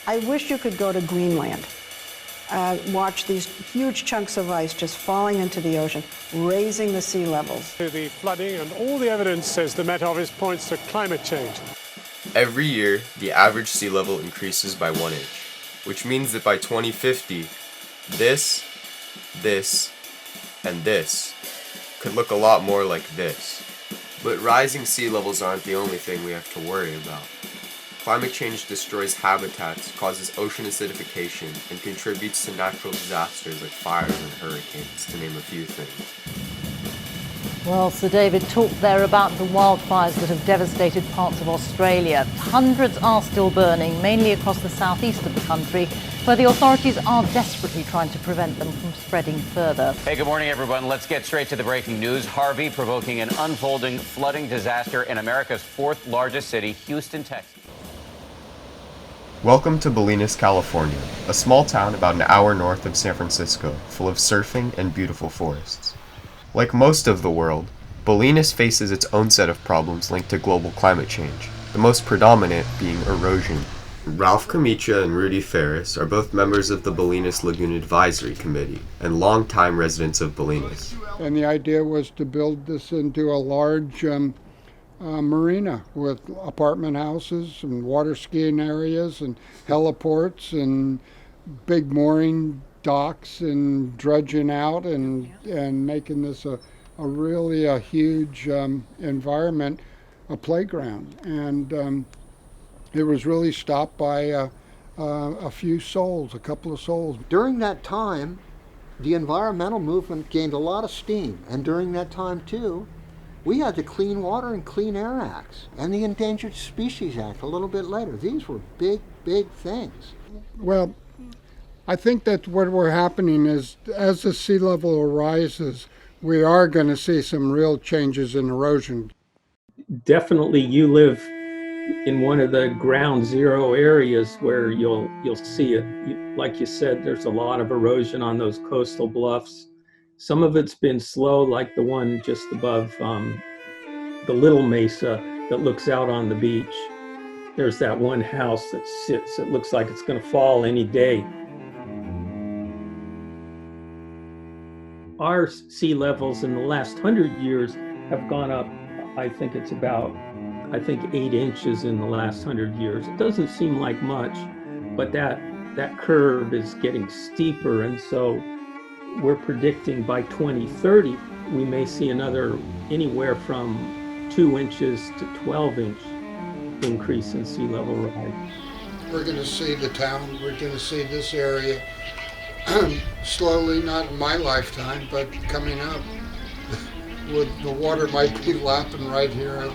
I wish you could go to Greenland. Watch these huge chunks of ice just falling into the ocean, raising the sea levels. The flooding, and all the evidence says the Met Office points to climate change. Every year, the average sea level increases by 1 inch, which means that by 2050, this, and this could look a lot more like this. But rising sea levels aren't the only thing we have to worry about. Climate change destroys habitats, causes ocean acidification, and contributes to natural disasters like fires and hurricanes, to name a few things. Well, Sir David talked there about the wildfires that have devastated parts of Australia. Hundreds are still burning, mainly across the southeast of the country, where the authorities are desperately trying to prevent them from spreading further. Hey, good morning, everyone. Let's get straight to the breaking news. Harvey provoking an unfolding flooding disaster in America's fourth largest city, Houston, Texas. Welcome to Bolinas, California, a small town about an hour north of San Francisco, full of surfing and beautiful forests. Like most of the world, Bolinas faces its own set of problems linked to global climate change, the most predominant being erosion. Ralph Camiccia and Rudy Ferris are both members of the Bolinas Lagoon Advisory Committee and longtime residents of Bolinas. And the idea was to build this into a large marina with apartment houses and water skiing areas and heliports and big mooring docks and dredging out and making this a really huge environment, a playground. And it was really stopped by a few souls, a couple of souls. During that time, the environmental movement gained a lot of steam, and during that time too, we had the Clean Water and Clean Air Acts and the Endangered Species Act a little bit later. These were big, big things. Well, I think that what we're happening is, as the sea level rises, we are going to see some real changes in erosion. Definitely, you live in one of the ground zero areas where you'll see it. Like you said, there's a lot of erosion on those coastal bluffs. Some of it's been slow, like the one just above the little mesa that looks out on the beach. There's that one house that sits, it looks like it's going to fall any day. Our sea levels in the last 100 years have gone up, I think it's about 8 inches in the last 100 years. It doesn't seem like much, but that curve is getting steeper, and so we're predicting by 2030 we may see another anywhere from 2 inches to 12-inch increase in sea level rise. We're going to see the town, we're going to see this area slowly, not in my lifetime, but coming up. The water might be lapping right here at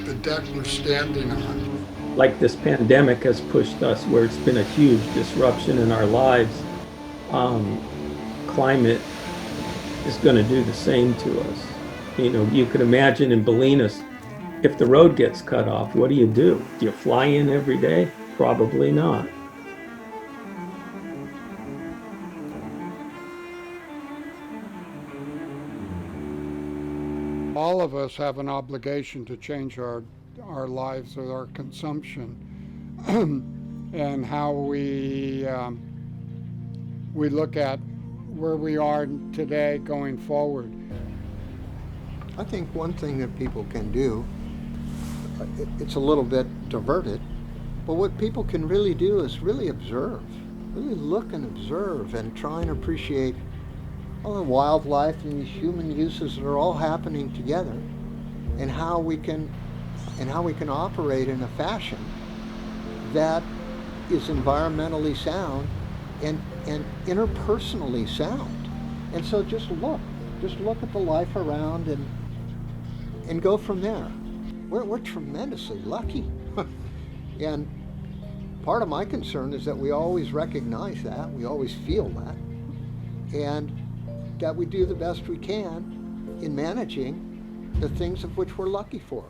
the deck we're standing on. Like this pandemic has pushed us where it's been a huge disruption in our lives. Climate is going to do the same to us. You know, you could imagine in Bolinas, if the road gets cut off, what do? Do you fly in every day? Probably not. All of us have an obligation to change our lives with our consumption and how we look at where we are today going forward. I think one thing that people can do, it's a little bit diverted, but what people can really do is really observe, really look and observe and try and appreciate all the wildlife and these human uses that are all happening together, and how we can operate in a fashion that is environmentally sound and interpersonally sound. And so just look at the life around and go from there. We're tremendously lucky. And part of my concern is that we always recognize that, we always feel that, and that we do the best we can in managing the things of which we're lucky for.